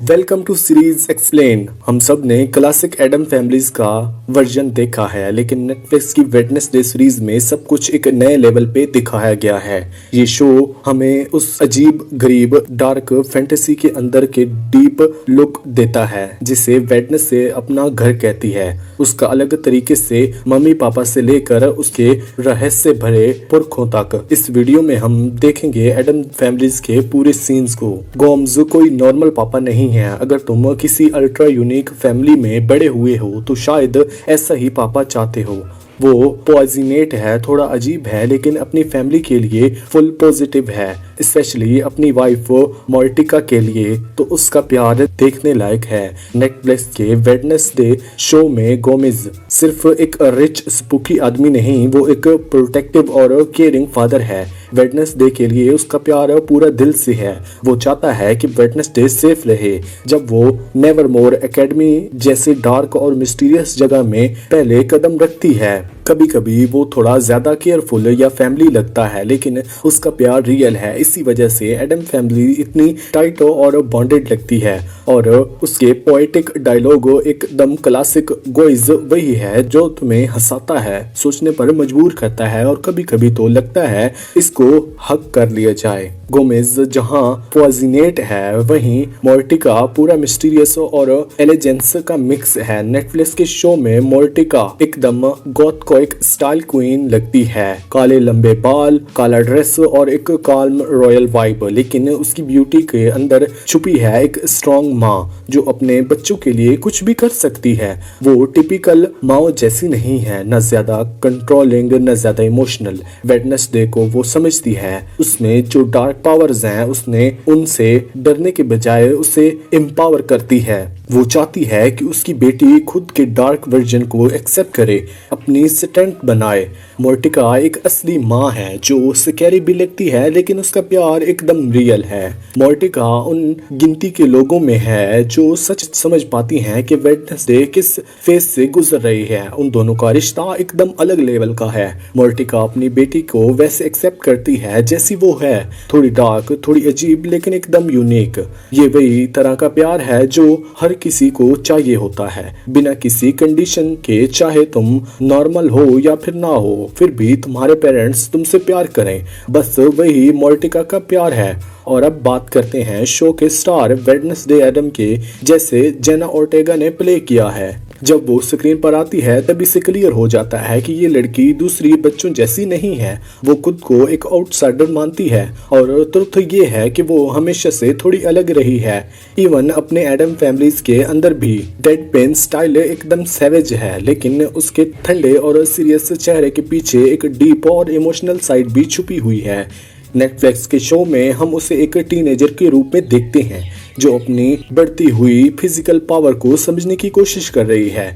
Welcome to series explain. हम सब ने क्लासिक एडम फैमिलीज का वर्जन देखा है, लेकिन नेटफ्लिक्स की वेडनेसडे सीरीज में सब कुछ एक नए लेवल पे दिखाया गया है। ये शो हमें उस अजीब गरीब डार्क फैंटेसी के अंदर के डीप लुक देता है जिसे वेडनेसडे अपना घर कहती है। उसका अलग तरीके से मम्मी पापा से लेकर उसके रहस्य भरे पुरखों तक। इस वीडियो में हम देखेंगे एडम फैमिलीज के पूरे सीन्स को। गोम्स कोई नॉर्मल पापा नहीं है। अगर तुम किसी अल्ट्रा यूनिक फैमिली में बड़े हुए हो तो शायद ऐसा ही पापा चाहते हो। वो पॉजिनेट है, थोड़ा अजीब है, लेकिन अपनी फैमिली के लिए फुल पॉजिटिव है, स्पेशली अपनी वाइफ मॉर्टिका के लिए तो उसका प्यार देखने लायक है। नेटफ्लिक्स के वेडनेसडे शो में गोमेज सिर्फ एक रिच स्पूकी आदमी नहीं, वो एक प्रोटेक्टिव और केयरिंग फादर है। वेडनेसडे के लिए उसका प्यार पूरा दिल से है। वो चाहता है कि वेडनेसडे सेफ रहे। जब वो नेवरमोर एकेडमी जैसे डार्क और मिस्टीरियस जगह में पहले कदम रखती है, कभी कभी वो थोड़ा ज्यादा केयरफुल या फैमिली लगता है, लेकिन उसका प्यार रियल है। इसी वजह से एडम फैमिली इतनी टाइट और बॉन्डेड लगती है। और उसके पोएटिक डायलॉग एकदम क्लासिक गोइज वही है जो तुम्हें हंसाता है, सोचने पर मजबूर करता है और कभी कभी तो लगता है इसको हक कर लिया जाए। गोमेज जहां पॉजिनेट है, वहीं मोर्टिका पूरा मिस्टीरियस और एलिजेंस का मिक्स है। नेटफ्लिक्स के शो में मोर्टिका एकदम गॉथ को एक स्टाइल क्वीन लगती है। काले लंबे बाल, काला ड्रेस और एक काल्म रॉयल वाइब, लेकिन उसकी ब्यूटी के अंदर छुपी है एक स्ट्रॉन्ग माँ जो अपने बच्चों के लिए कुछ भी कर सकती है। वो टिपिकल माँ जैसी नहीं है, न ज्यादा कंट्रोलिंग न ज्यादा इमोशनल। वेडनेसडे को वो समझती है। उसमें जो डार्क पावर्स हैं, उसने उनसे डरने के बजाय उसे एम्पावर करती है। वो चाहती है कि उसकी बेटी खुद के डार्क वर्जन को एक्सेप्ट करे, अपनी स्ट्रेंथ बनाए। मोर्टिका एक असली माँ है जो स्कैरी भी लगती है, लेकिन उसका प्यार एकदम रियल है। मोर्टिका उन गिनती के लोगों में है जो सच समझ पाती हैं कि वेडनेसडे किस फेज से गुजर रही है। उन दोनों का रिश्ता एकदम अलग लेवल का है। मोर्टिका अपनी बेटी को वैसे एक्सेप्ट करती है जैसी वो है, थोड़ी डार्क, थोड़ी अजीब, लेकिन एकदम यूनिक। ये वही तरह का प्यार है जो हर किसी को चाहिए होता है, बिना किसी कंडीशन के। चाहे तुम नॉर्मल हो या फिर ना हो, फिर भी तुम्हारे पेरेंट्स तुमसे प्यार करें, बस वही मोर्टिका का प्यार है। और अब बात करते हैं शो के स्टार वेडनेसडे एडम के, जैसे जेना ओर्टेगा ने प्ले किया है। जब वो स्क्रीन पर आती है तभी से क्लियर हो जाता है कि ये लड़की दूसरी बच्चों जैसी नहीं है। वो खुद को एक आउटसाइडर मानती है और तुरंत ये है कि वो हमेशा से थोड़ी अलग रही है। इवन अपने एडम फैमिलीज के अंदर भी डेड पेन स्टाइल एकदम सैवेज है, लेकिन उसके ठंडे और सीरियस चेहरे के पीछे एक डीप और इमोशनल साइड भी छुपी हुई है। नेटफ्लिक्स के शो में हम उसे एक टीनेजर के रूप में देखते हैं जो अपनी बढ़ती हुई फिजिकल पावर को समझने की कोशिश कर रही है।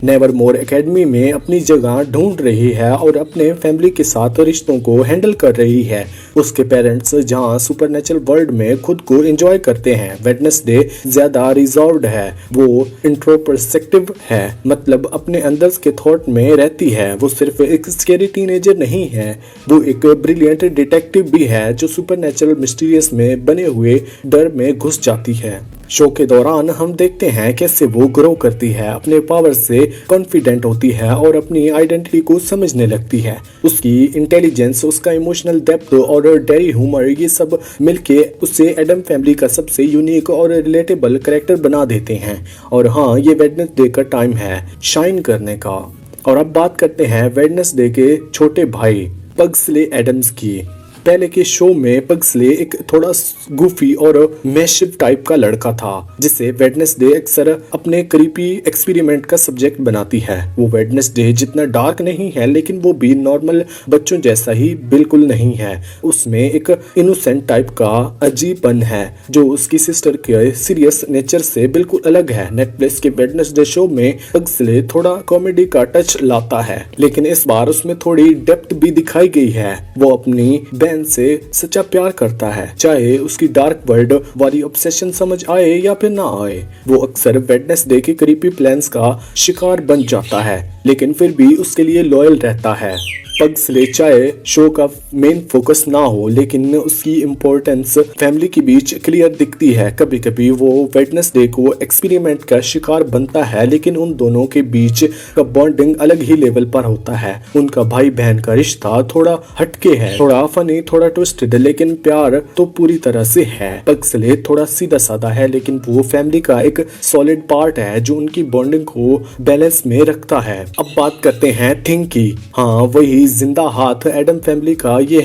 नेवरमोर एकेडमी में अपनी जगह ढूंढ रही है और अपने फैमिली के साथ रिश्तों को हैंडल कर रही है। उसके पेरेंट्स जहां सुपरनेचुरल वर्ल्ड में खुद को एंजॉय करते हैं, वेडनेसडे ज्यादा रिजर्व्ड है। वो इंट्रोस्पेक्टिव है, मतलब अपने अंदर के थॉट में रहती है। वो सिर्फ एक स्कैरी टीनेजर नहीं है, वो एक ब्रिलियंट डिटेक्टिव भी है जो सुपरनेचुरल मिस्टीरियस में बने हुए डर में घुस जाती है। शो के दौरान हम देखते हैं कैसे वो ग्रो करती है, अपने पावर से कॉन्फिडेंट होती है और अपनी आइडेंटिटी को समझने लगती है। उसकी इंटेलिजेंस, उसका इमोशनल डेप्थ और डेरी ह्यूमर, ये सब मिलके उसे एडम फैमिली का सबसे यूनिक और रिलेटेबल कैरेक्टर बना देते हैं। और हाँ, ये वेडनेसडे का टाइम है शाइन करने का। और अब बात करते हैं वेडनेसडे के छोटे भाई पग्सले एडम्स की। पहले के शो में पग्सले एक थोड़ा गुफी और मैशिव टाइप का लड़का था जिसे वेडनेसडे अक्सर अपने क्रीपी एक्सपेरिमेंट का सब्जेक्ट बनाती है। वो वेडनेसडे जितना डार्क नहीं है, लेकिन वो भी नॉर्मल बच्चों जैसा ही बिल्कुल नहीं है। उसमें एक इनोसेंट टाइप का अजीबपन है जो उसकी सिस्टर के सीरियस नेचर से बिल्कुल अलग है। नेटफ्लिक्स के वेडनेसडे शो में पग्सले थोड़ा कॉमेडी का टच लाता है, लेकिन इस बार उसमें थोड़ी डेप्थ भी दिखाई गई है। वो अपनी से सच्चा प्यार करता है, चाहे उसकी डार्क वर्ल्ड वाली ऑब्सेशन समझ आए या फिर ना आए। वो अक्सर वेडनेसडे के क्रीपी प्लान्स का शिकार बन जाता है, लेकिन फिर भी उसके लिए लॉयल रहता है। पग्सले चाहे शो का मेन फोकस ना हो, लेकिन उसकी इम्पोर्टेंस फैमिली के बीच क्लियर दिखती है। कभी कभी वो वेडनेसडे को एक्सपेरिमेंट का शिकार बनता है, लेकिन उन दोनों के बीच का बॉन्डिंग अलग ही लेवल पर होता है। उनका भाई बहन का रिश्ता थोड़ा हटके है, थोड़ा फनी, थोड़ा ट्विस्टेड, लेकिन प्यार तो पूरी तरह से है। पग्सले थोड़ा सीधा साधा है, लेकिन वो फैमिली का एक सॉलिड पार्ट है जो उनकी बॉन्डिंग को बैलेंस में रखता है। अब बात करते हैं थिंग की। हाँ, वही जिंदा हाथ एडम फैमिली का ये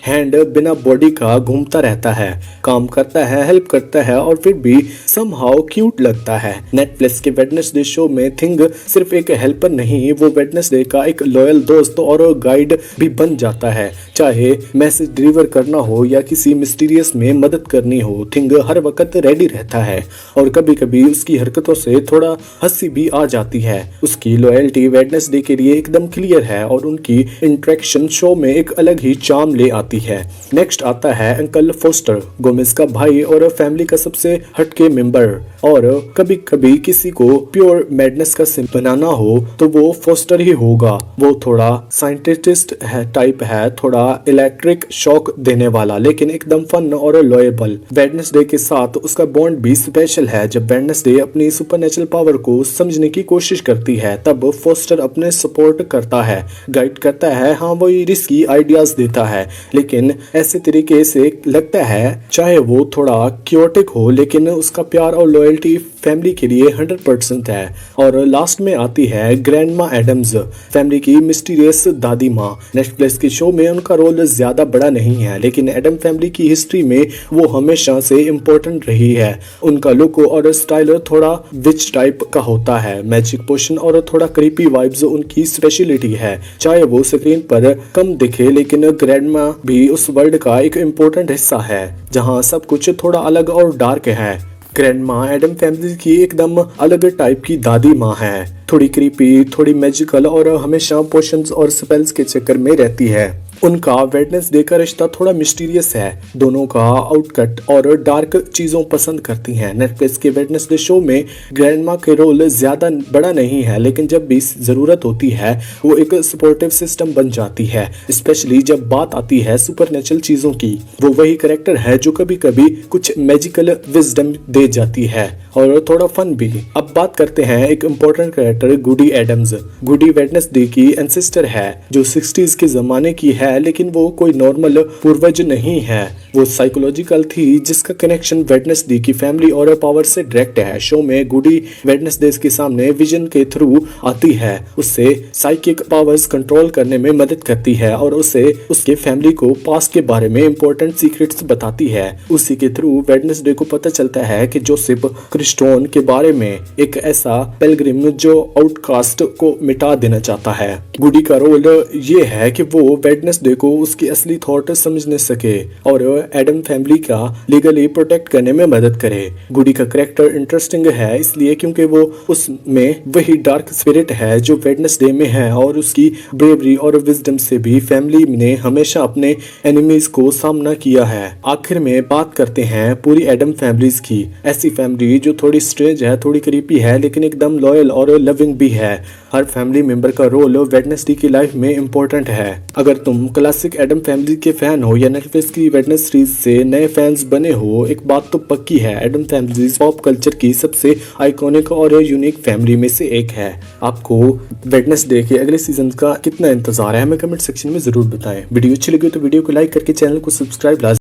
हैंड बिना बॉडी का घूमता रहता है, काम करता है, हेल्प करता है और फिर भी समहाउ क्यूट लगता है। नेटफ्लिक्स के वेडनेसडे शो में थिंग सिर्फ एक हेल्पर नहीं, वो वेडनेसडे का एक लॉयल दोस्त और गाइड भी बन जाता है। चाहे मैसेज डिलीवर करना हो या किसी मिस्टीरियस में मदद करनी हो, थिंग हर वक्त रेडी रहता है और कभी कभी उसकी हरकतों से थोड़ा हंसी भी आ जाती है। उसकी लॉयल्टी वेडनेसडे के लिए एकदम क्लियर है और उनकी इंटरेक्शन शो में एक अलग ही चार्म ले आती है। नेक्स्ट आता है अंकल फोस्टर, गोमेज का भाई और फैमिली का सबसे हटके मेंबर। और कभी कभी किसी को प्योर मैडनेस का सिंप बनाना हो तो वो फोस्टर ही होगा। वो थोड़ा साइंटिस्ट है टाइप है, थोड़ा इलेक्ट्रिक शॉक देने वाला, लेकिन एकदम फन और लॉयबल। वेडनेसडे के साथ उसका बॉन्ड भी स्पेशल है। जब वेडनेसडे अपनी सुपरनेचुरल पावर को समझने की कोशिश करती है, तब फोस्टर अपने सपोर्ट करता है, गाइड करता है, हाँ वो रिस्की आइडियाज देता है, लेकिन ऐसे तरीके से लगता है चाहे वो थोड़ा क्योटिक हो, लेकिन उसका प्यार और लॉयल्टी फैमिली के लिए 100% है। और लास्ट में आती है ग्रैंडमा एडम्स, फैमिली की मिस्टीरियस दादी माँ। नेटफ्लिक्स के शो में उनका रोल ज्यादा बड़ा नहीं है, लेकिन एडम फैमिली की हिस्ट्री में वो हमेशा से इम्पोर्टेंट रही है। उनका लुक और स्टाइल थोड़ा विच टाइप का होता है, मैजिक पोशन और थोड़ा क्रीपी वाइब्स उनकी स्पेशलिटी है। चाहे वो स्क्रीन पर कम दिखे, लेकिन ग्रैंडमा भी उस वर्ल्ड का एक इम्पोर्टेंट हिस्सा है जहाँ सब कुछ थोड़ा अलग और डार्क है। ग्रैंडमा एडम फैमिली की एकदम अलग टाइप की दादी माँ है, थोड़ी क्रीपी, थोड़ी मैजिकल और हमेशा पोशंस और स्पेल्स के चक्कर में रहती है। उनका वेडनेसडे का रिश्ता थोड़ा मिस्टीरियस है, दोनों का आउटकट और डार्क चीजों पसंद करती हैं। नेटफ्लिक्स के वेडनेसडे शो में ग्रैंडमा के रोल ज्यादा बड़ा नहीं है, लेकिन जब भी जरूरत होती है वो एक सपोर्टिव सिस्टम बन जाती है, स्पेशली जब बात आती है सुपरनेचुरल चीजों की। वो वही कैरेक्टर है जो कभी कभी कुछ मैजिकल विजडम दे जाती है और थोड़ा फन भी। अब बात करते हैं एक इम्पोर्टेंट कैरेक्टर गुडी एडम्स। गुडी वेडनेसडे की एंसेस्टर है जो 60s के जमाने की है, लेकिन वो कोई नॉर्मल पूर्वज नहीं है। वो साइकोलॉजिकल थी जिसका कनेक्शन वेडनेसडे की फैमिली और पावर से डायरेक्ट है। शो में गुडी वेडनेसडे के सामने विजन के थ्रू आती है, उससे साइकिक पावर्स कंट्रोल करने में मदद करती है और उसे उसके फैमिली को पास्ट के बारे में इंपॉर्टेंट सीक्रेट्स बताती है। उसी के थ्रू वेडनेसडे को पता चलता है कि जोसेफ क्रिस्टोन के बारे में, एक ऐसा पेलग्रिम जो आउटकास्ट को मिटा देना चाहता है। गुडी का रोल ये है कि वो वेडनेसडे को उसकी असली थॉट समझने सके और एडम फैमिली का लीगली प्रोटेक्ट करने में मदद करे। गुडी का कैरेक्टर इंटरेस्टिंग है इसलिए क्योंकि वो उसमें वही डार्क स्पिरिट है जो वेडनेसडे में है और उसकी ब्रेवरी और विजडम से भी फैमिली ने हमेशा अपने एनिमीज को सामना किया है। आखिर में बात करते हैं पूरी एडम फैमिलीज की, ऐसी फैमिली जो थोड़ी स्ट्रेंज है, थोड़ी क्रीपी है, लेकिन एकदम लॉयल और लविंग भी है। हर फैमिली मेंबर का रोल वेडनेसडे की लाइफ में इम्पोर्टेंट है। अगर तुम क्लासिक एडम फैमिली के फैन हो या नेटफ्लिक्स की वेडनेसडे सीरीज से नए फैंस बने हो, एक बात तो पक्की है, एडम फैमिली पॉप कल्चर की सबसे आइकॉनिक और यूनिक फैमिली में से एक है। आपको वेडनेसडे के अगले सीजन का कितना इंतजार है हमें कमेंट सेक्शन में जरूर बताएं। वीडियो अच्छी लगी तो वीडियो को लाइक करके चैनल को सब्सक्राइब